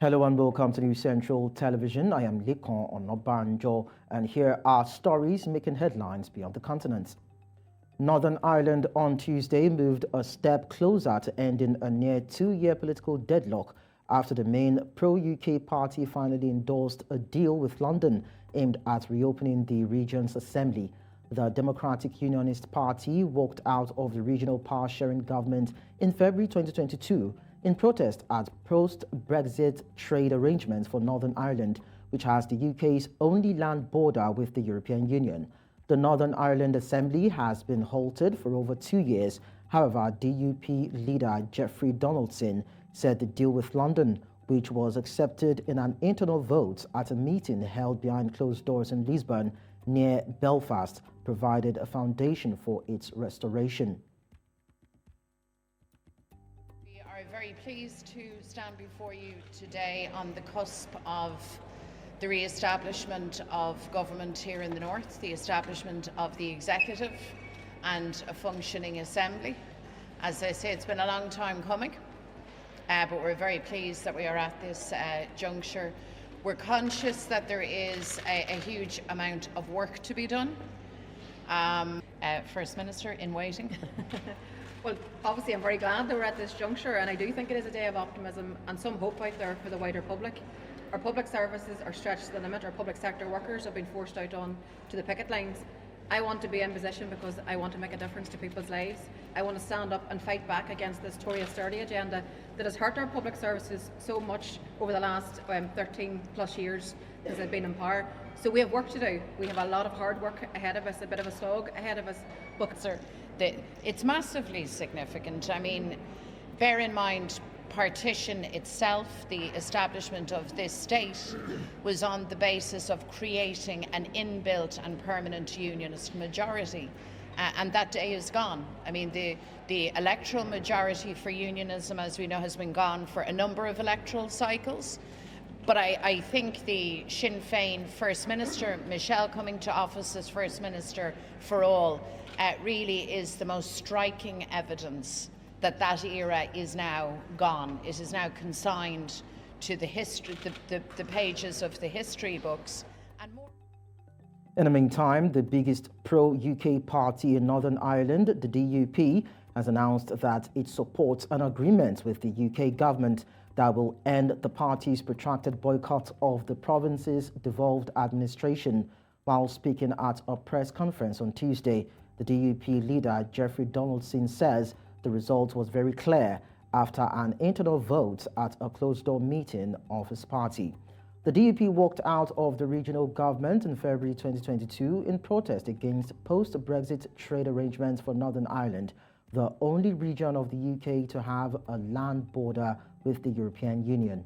Hello and welcome to New Central Television. I am Likon Onobanjo, and here are stories making headlines beyond the continent. Northern Ireland on Tuesday moved a step closer to ending a near two-year political deadlock after the main pro-UK party finally endorsed a deal with London aimed at reopening the region's assembly. The Democratic Unionist Party walked out of the regional power-sharing government in February 2022 in protest at post-Brexit trade arrangements for Northern Ireland, which has the UK's only land border with the European Union. The Northern Ireland Assembly has been halted for over 2 years. However, DUP leader Jeffrey Donaldson said the deal with London, which was accepted in an internal vote at a meeting held behind closed doors in Lisburn near Belfast, provided a foundation for its restoration. We are very pleased to stand before you today on the cusp of the re-establishment of government here in the north, the establishment of the executive and a functioning assembly. As I say, it's been a long time coming, but we're very pleased that we are at this juncture. We're conscious that there is a huge amount of work to be done. First Minister in waiting. Well, obviously I'm very glad that we're at this juncture, and I do think it is a day of optimism and some hope out there for the wider public. Our public services are stretched to the limit. Our public sector workers have been forced out on to the picket lines. I want to be in position because I want to make a difference to people's lives. I want to stand up and fight back against this Tory austerity agenda that has hurt our public services so much over the last 13 plus years since I've been in power. So we have work to do. We have a lot of hard work ahead of us, a bit of a slog ahead of us. But Sir, it's massively significant. I mean, bear in mind, partition itself, the establishment of this state, was on the basis of creating an inbuilt and permanent unionist majority. And that day is gone. I mean, the electoral majority for unionism, as we know, has been gone for a number of electoral cycles. But I think the Sinn Féin First Minister, Michelle, coming to office as First Minister for all, really is the most striking evidence that that era is now gone. It is now consigned to the history, the pages of the history books. And more. In the meantime, the biggest pro-UK party in Northern Ireland, the DUP, has announced that it supports an agreement with the UK government that will end the party's protracted boycott of the province's devolved administration. While speaking at a press conference on Tuesday, the DUP leader Jeffrey Donaldson says the result was very clear after an internal vote at a closed-door meeting of his party. The DUP walked out of the regional government in February 2022 in protest against post-Brexit trade arrangements for Northern Ireland, the only region of the UK to have a land border with the European Union.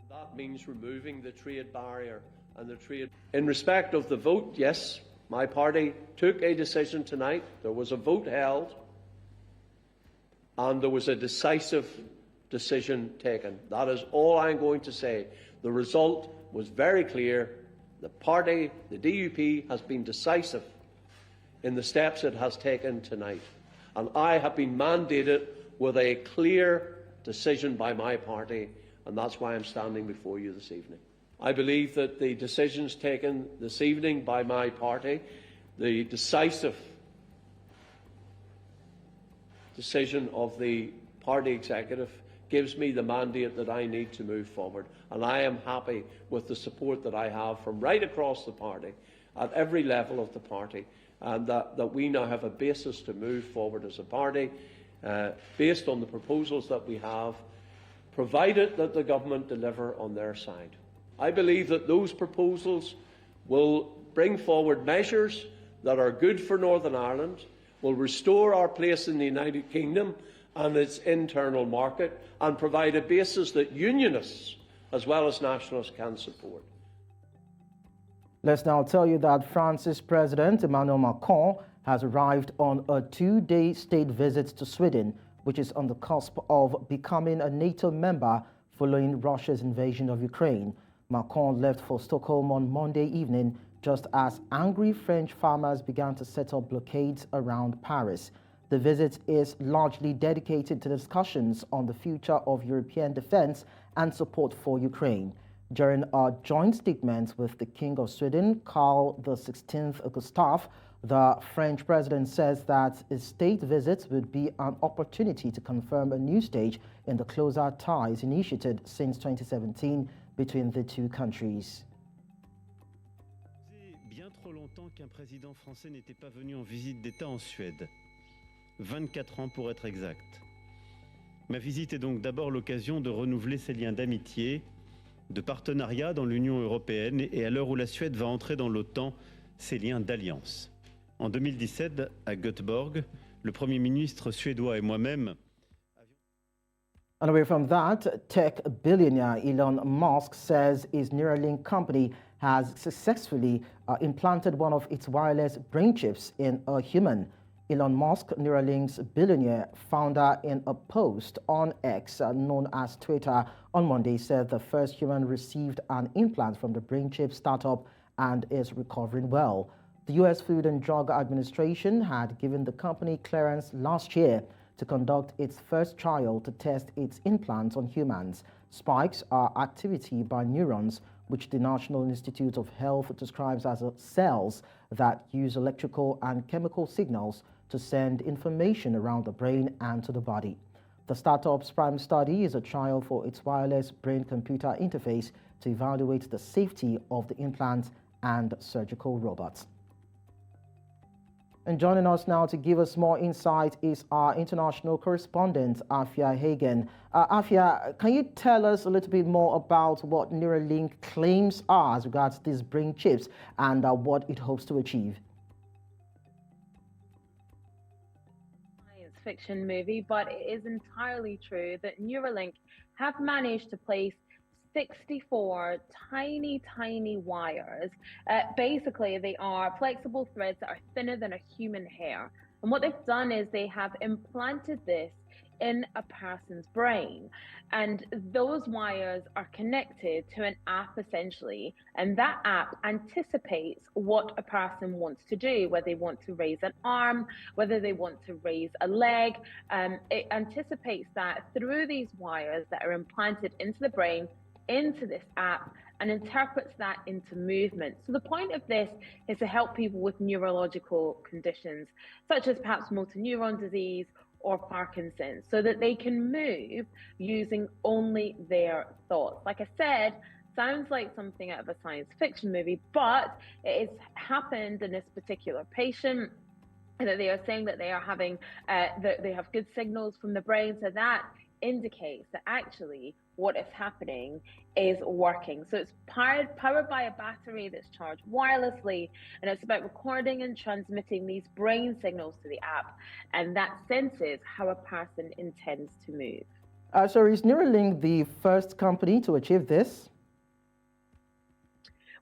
That means removing the trade barrier and the trade. In respect of the vote, yes, my party took a decision tonight. There was a vote held and there was a decisive decision taken. That is all I'm going to say. The result was very clear. The party, the DUP, has been decisive in the steps it has taken tonight. And I have been mandated with a clear decision by my party, and that's why I'm standing before you this evening. I believe that the decisions taken this evening by my party, the decisive decision of the party executive, gives me the mandate that I need to move forward. And I am happy with the support that I have from right across the party, at every level of the party, and that we now have a basis to move forward as a party based on the proposals that we have, provided that the government deliver on their side. I believe that those proposals will bring forward measures that are good for Northern Ireland, will restore our place in the United Kingdom and its internal market, and provide a basis that unionists as well as nationalists can support. Let's now tell you that France's President Emmanuel Macron has arrived on a 2-day state visit to Sweden, which is on the cusp of becoming a NATO member following Russia's invasion of Ukraine. Macron left for Stockholm on Monday evening, just as angry French farmers began to set up blockades around Paris. The visit is largely dedicated to discussions on the future of European defense and support for Ukraine. During a joint statement with the King of Sweden, Carl XVI Gustaf, the French president says that his state visit would be an opportunity to confirm a new stage in the closer ties initiated since 2017 between the two countries. Bien trop longtemps qu'un président français n'était pas venu en visite d'État en Suède. 24 ans pour être exact. Ma visite est donc d'abord l'occasion de renouveler ces liens d'amitié, de partenariat dans l'Union européenne et à l'heure où la Suède va entrer dans l'OTAN, ces liens d'alliance. En 2017, à Göteborg, le Premier ministre suédois et moi-même. And away from that, tech billionaire Elon Musk says his Neuralink company has successfully implanted one of its wireless brain chips in a human. Elon Musk, Neuralink's billionaire founder, in a post on X, known as Twitter, on Monday said the first human received an implant from the brain chip startup and is recovering well. The U.S. Food and Drug Administration had given the company clearance last year to conduct its first trial to test its implants on humans. Spikes are activity by neurons, which the National Institute of Health describes as cells that use electrical and chemical signals to send information around the brain and to the body. The startup's prime study is a trial for its wireless brain-computer interface to evaluate the safety of the implants and surgical robots. And joining us now to give us more insight is our international correspondent, Afia Hagen. Afia, can you tell us a little bit more about what Neuralink claims are as regards these brain chips and what it hopes to achieve? Science fiction movie, but it is entirely true that Neuralink have managed to place 64 tiny wires. Basically, they are flexible threads that are thinner than a human hair. And what they've done is they have implanted this in a person's brain. And those wires are connected to an app essentially. And that app anticipates what a person wants to do, whether they want to raise an arm, whether they want to raise a leg. It anticipates that through these wires that are implanted into the brain, into this app, and interprets that into movement. So the point of this is to help people with neurological conditions, such as perhaps motor neuron disease or Parkinson's, so that they can move using only their thoughts. Like I said, sounds like something out of a science fiction movie, but it has happened in this particular patient, and that they are saying that they are having, that they have good signals from the brain, so that indicates that actually what is happening is working. So it's powered by a battery that's charged wirelessly, and it's about recording and transmitting these brain signals to the app, and that senses how a person intends to move. So is Neuralink the first company to achieve this?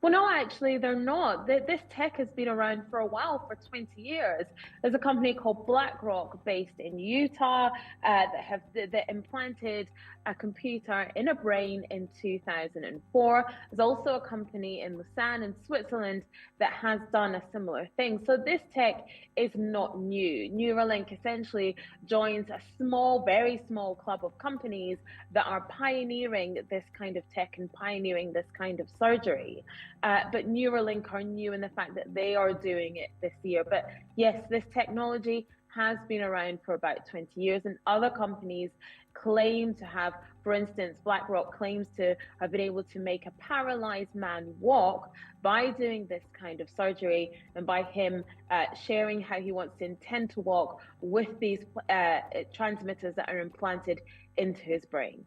Well, no, actually, they're not. This tech has been around for a while, for 20 years. There's a company called BlackRock based in Utah that implanted a computer in a brain in 2004. There's also a company in Lausanne in Switzerland that has done a similar thing. So this tech is not new. Neuralink essentially joins a small, very small club of companies that are pioneering this kind of tech and pioneering this kind of surgery. But Neuralink are new in the fact that they are doing it this year. But yes, this technology has been around for about 20 years, and other companies claim to have, for instance, BlackRock claims to have been able to make a paralyzed man walk by doing this kind of surgery, and by him sharing how he wants to intend to walk with these transmitters that are implanted into his brain.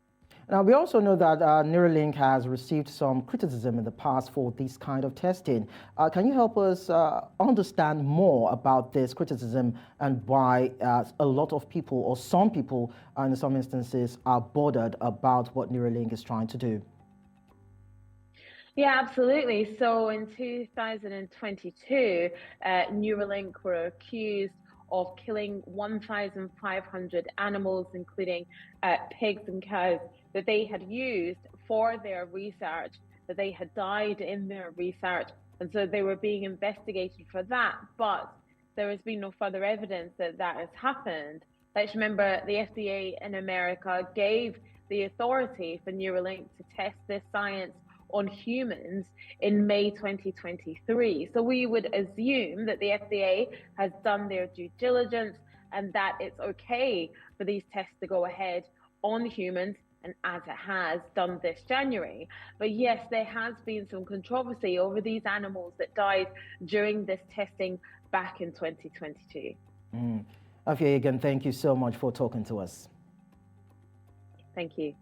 Now, we also know that Neuralink has received some criticism in the past for this kind of testing. Can you help us understand more about this criticism and why a lot of people, or some people in some instances, are bothered about what Neuralink is trying to do? Yeah, absolutely. So in 2022, Neuralink were accused of killing 1,500 animals, including pigs and cows, that they had used for their research, that they had died in their research. And so they were being investigated for that. But there has been no further evidence that that has happened. Let's remember the FDA in America gave the authority for Neuralink to test this science on humans in May 2023. So we would assume that the FDA has done their due diligence and that it's okay for these tests to go ahead on humans, and as it has done this January. But yes, there has been some controversy over these animals that died during this testing back in 2022. Afia, again, thank you so much for talking to us. Thank you.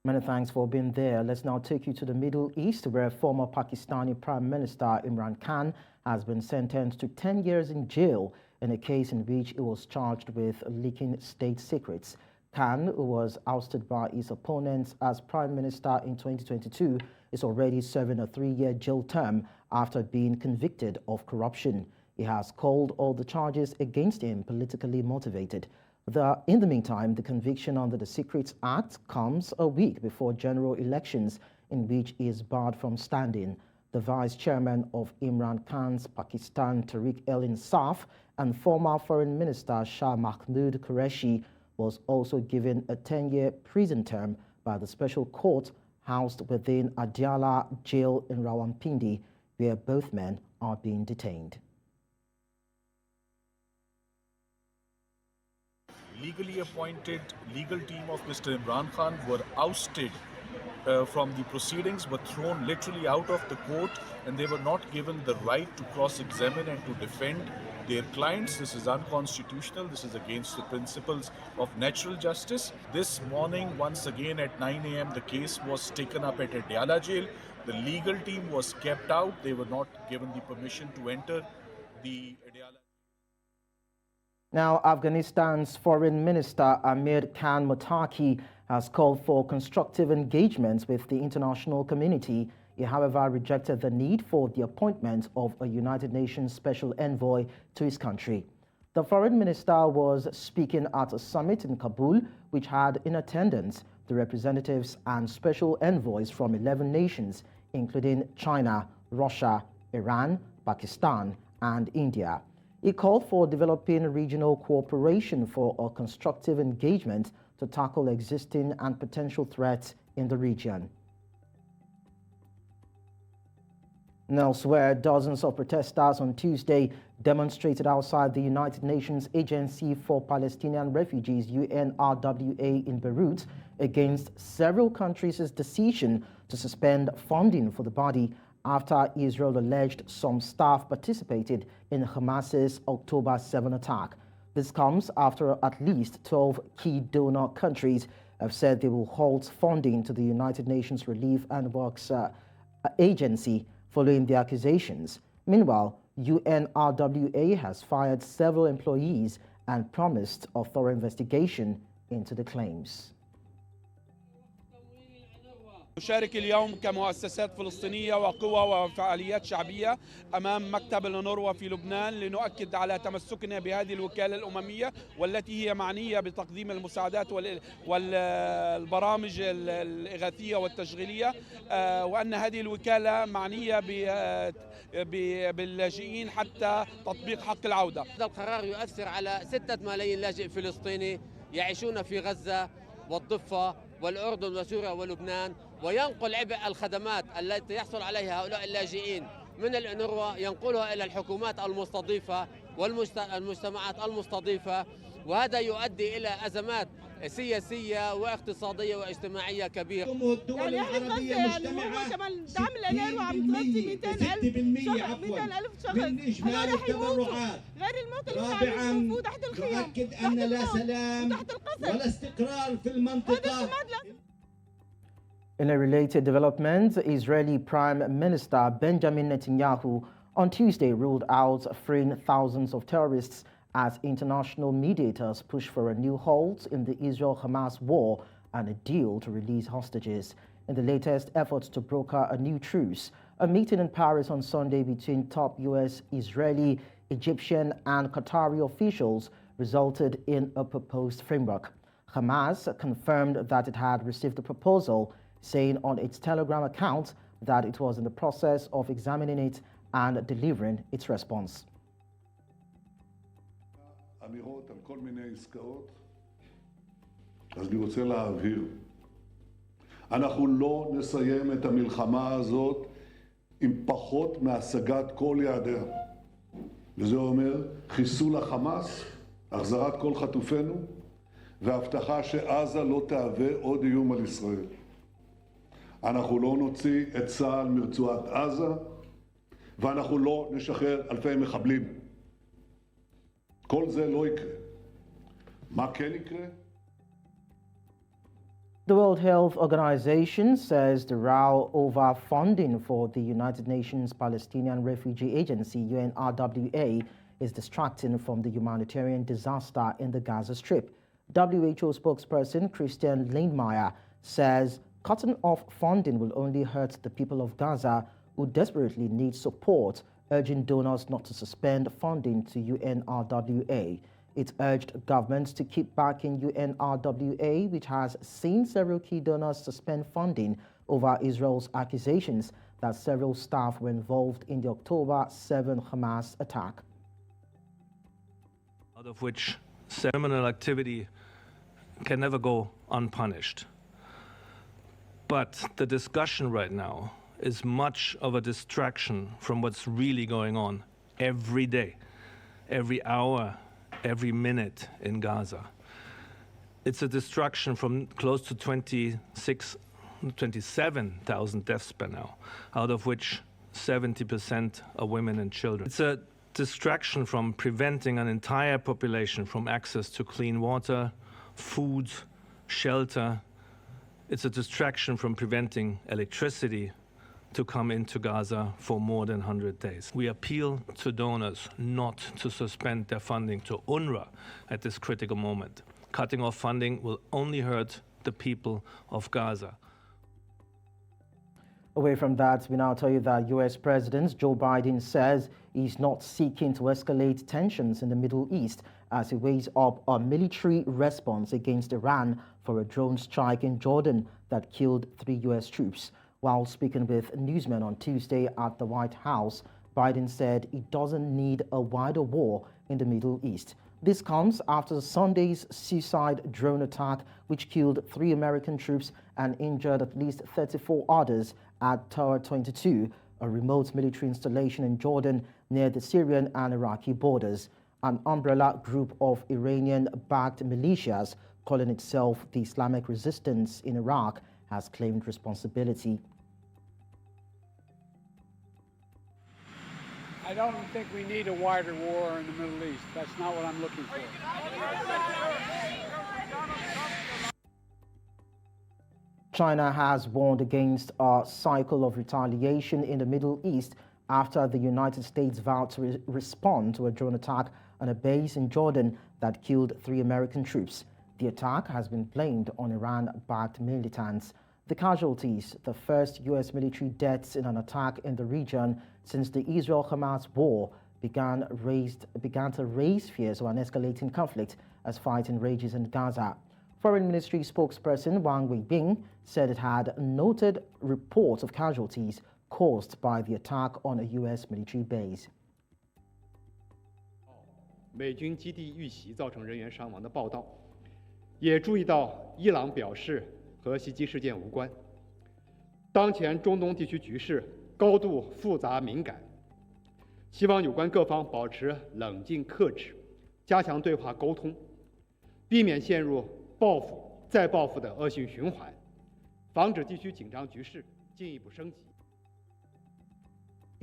Many thanks for being there. Let's now take you to the Middle East, where former Pakistani Prime Minister Imran Khan has been sentenced to 10 years in jail in a case in which he was charged with leaking state secrets. Khan, who was ousted by his opponents as Prime Minister in 2022, is already serving a 3-year jail term after being convicted of corruption. He has called all the charges against him politically motivated. In the meantime, the conviction under the Secrets Act comes a week before general elections in which he is barred from standing. The vice chairman of Imran Khan's Pakistan, Tehreek-e-Insaf, and former Foreign Minister Shah Mahmood Qureshi was also given a 10-year prison term by the special court housed within Adiala jail in Rawalpindi, where both men are being detained. Legally appointed legal team of Mr. Imran Khan were ousted from the proceedings, were thrown literally out of the court, and they were not given the right to cross-examine and to defend their clients. This is unconstitutional. This is against the principles of natural justice. This morning, once again at 9 a.m., the case was taken up at Adiala jail. The legal team was kept out. They were not given the permission to enter the Adiala. Now, Afghanistan's Foreign Minister Amir Khan Muttaqi has called for constructive engagements with the international community. He, however, rejected the need for the appointment of a United Nations Special Envoy to his country. The Foreign Minister was speaking at a summit in Kabul, which had in attendance the representatives and special envoys from 11 nations, including China, Russia, Iran, Pakistan, and India. He called for developing regional cooperation for a constructive engagement to tackle existing and potential threats in the region. And elsewhere, dozens of protesters on Tuesday demonstrated outside the United Nations Agency for Palestinian Refugees, UNRWA, in Beirut against several countries' decision to suspend funding for the body after Israel alleged some staff participated in Hamas's October 7 attack. This comes after at least 12 key donor countries have said they will halt funding to the United Nations Relief and Works Agency following the accusations. Meanwhile, UNRWA has fired several employees and promised a thorough investigation into the claims. نشارك اليوم كمؤسسات فلسطينية وقوى وفعاليات شعبية أمام مكتب الأونروا في لبنان لنؤكد على تمسكنا بهذه الوكالة الأممية والتي هي معنية بتقديم المساعدات والبرامج الإغاثية والتشغيلية، وأن هذه الوكالة معنية باللاجئين حتى تطبيق حق العودة. هذا القرار يؤثر على 6 ملايين لاجئ فلسطيني يعيشون في غزة والضفة والأردن وسوريا ولبنان، وينقل عبء الخدمات التي يحصل عليها هؤلاء اللاجئين من الأونروا ينقلها إلى الحكومات المستضيفة والمجتمعات المستضيفة، وهذا يؤدي إلى أزمات سياسية واقتصادية واجتماعية كبيرة. يعني احنا قصدي يعني كمان دعم الأونروا عم تغطي 200,000 شخص، هذول رح يموتوا غير الموت اللي احنا عم نشوفوه تحت الخيام، نؤكد أن لا سلام ولا استقرار في المنطقة. In a related development, Israeli Prime Minister Benjamin Netanyahu on Tuesday ruled out freeing thousands of terrorists as international mediators push for a new halt in the Israel-Hamas war and a deal to release hostages. In the latest efforts to broker a new truce, a meeting in Paris on Sunday between top U.S., Israeli, Egyptian, and Qatari officials resulted in a proposed framework. Hamas confirmed that it had received the proposal, saying on its Telegram account that it was in the process of examining it and delivering its response. אמירות על כל מיני עסקאות, אז אני רוצה להבהיר. אנחנו לא נסיים את המלחמה הזאת עם פחות מהשגת כל יעדיה. וזה אומר חיסול החמאס, החזרת כל חטופינו, והבטחה שעזה לא תהווה עוד איום על ישראל. אנחנו לא נוציא את צה"ל מרצועת עזה, ואנחנו לא נשחרר אלפי מחבלים. כל זה לא יקרה. מה כן יקרה? The World Health Organization says the row over funding for the United Nations Palestinian Refugee Agency, UNRWA, is distracting from the humanitarian disaster in the Gaza Strip. WHO spokesperson Christian Lindmeier says cutting off funding will only hurt the people of Gaza who desperately need support, urging donors not to suspend funding to UNRWA. It urged governments to keep backing UNRWA, which has seen several key donors suspend funding over Israel's accusations that several staff were involved in the October 7 Hamas attack. Out of which criminal activity can never go unpunished. But the discussion right now is much of a distraction from what's really going on every day, every hour, every minute in Gaza. It's a distraction from close to 27,000 deaths by now, out of which 70% are women and children. It's a distraction from preventing an entire population from access to clean water, food, shelter. It's a distraction from preventing electricity to come into Gaza for more than 100 days. We appeal to donors not to suspend their funding to UNRWA at this critical moment. Cutting off funding will only hurt the people of Gaza. Away from that, we now tell you that U.S. President Joe Biden says he's not seeking to escalate tensions in the Middle East as he weighs up a military response against Iran for a drone strike in Jordan that killed 3 U.S. troops. While speaking with newsmen on Tuesday at the White House, Biden said he doesn't need a wider war in the Middle East. This comes after Sunday's suicide drone attack, which killed 3 American troops and injured at least 34 others at Tower 22, a remote military installation in Jordan near the Syrian and Iraqi borders. An umbrella group of Iranian-backed militias calling itself the Islamic Resistance in Iraq has claimed responsibility. I don't think we need a wider war in the Middle East. That's not what I'm looking for. China has warned against a cycle of retaliation in the Middle East after the United States vowed to respond to a drone attack on a base in Jordan that killed 3 American troops. The attack has been blamed on Iran-backed militants. The casualties, the first U.S. military deaths in an attack in the region since the Israel-Hamas war, began to raise fears of an escalating conflict as fighting rages in Gaza. Foreign Ministry spokesperson Wang Weibing said it had noted reports of casualties caused by the attack on a U.S. military base. 美军基地遇袭造成人员伤亡的报道，也注意到伊朗表示和袭击事件无关。当前中东地区局势高度复杂敏感，希望有关各方保持冷静克制，加强对话沟通，避免陷入报复再报复的恶性循环，防止地区紧张局势进一步升级。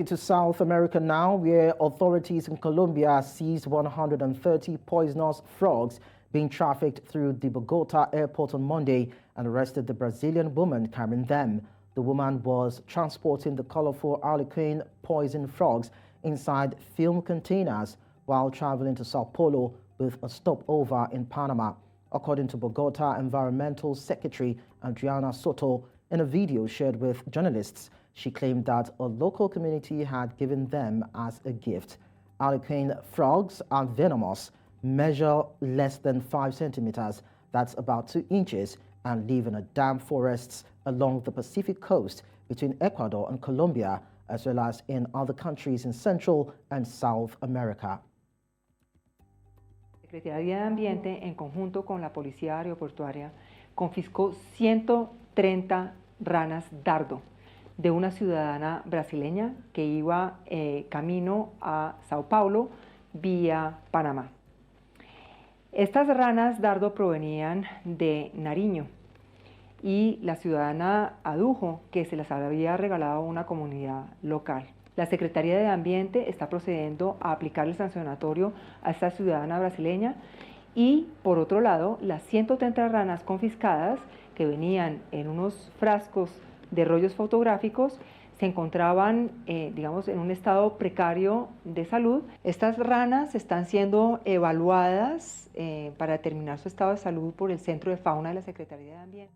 To South America now, where authorities in Colombia seized 130 poisonous frogs being trafficked through the Bogota airport on Monday and arrested the Brazilian woman carrying them. The woman was transporting the colorful harlequin poison frogs inside film containers while traveling to Sao Paulo with a stopover in Panama. According to Bogota Environmental Secretary Adriana Soto, in a video shared with journalists, she claimed that a local community had given them as a gift. Harlequin frogs are venomous, measure less than 5 centimeters, that's about 2 inches, and live in damp forests along the Pacific coast between Ecuador and Colombia, as well as in other countries in Central and South America. Secretaría de Ambiente, en conjunto con la Policía Aeroportuaria, confiscó 130 ranas dardo de una ciudadana brasileña que iba camino a Sao Paulo vía Panamá. Estas ranas dardo provenían de Nariño y la ciudadana adujo que se las había regalado a una comunidad local. La Secretaría de Ambiente está procediendo a aplicar el sancionatorio a esta ciudadana brasileña y, por otro lado, las 130 ranas confiscadas que venían en unos frascos de rollos fotográficos se encontraban, digamos, en un estado precario de salud. Estas ranas están siendo evaluadas para determinar su estado de salud por el Centro de Fauna de la Secretaría de Ambiente.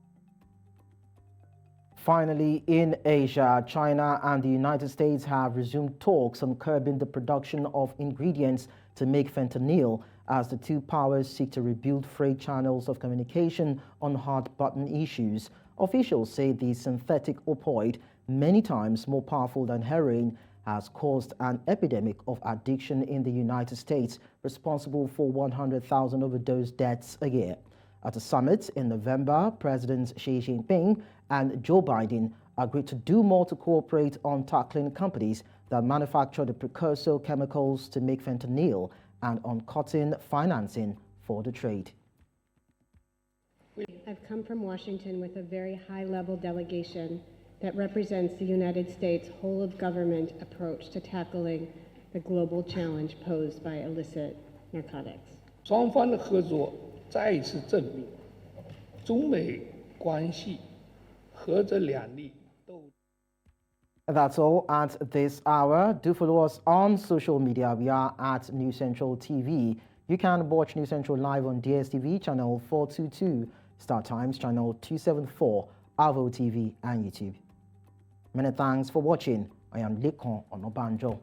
Finally, in Asia, China and the United States have resumed talks on curbing the production of ingredients to make fentanyl as the two powers seek to rebuild freight channels of communication on hot-button issues. Officials say the synthetic opioid, many times more powerful than heroin, has caused an epidemic of addiction in the United States, responsible for 100,000 overdose deaths a year. At a summit in November, Presidents Xi Jinping and Joe Biden agreed to do more to cooperate on tackling companies that manufacture the precursor chemicals to make fentanyl and on cutting financing for the trade. I've come from Washington with a very high-level delegation that represents the United States whole-of-government approach to tackling the global challenge posed by illicit narcotics. 双方的合作再一次证明，中美关系合则两利。 That's all at this hour. Do follow us on social media. We are at New Central TV. You can watch New Central live on DSTV channel 422, Star Times channel 274, Avo TV and YouTube. Many thanks for watching. I am Lekon Onobanjo.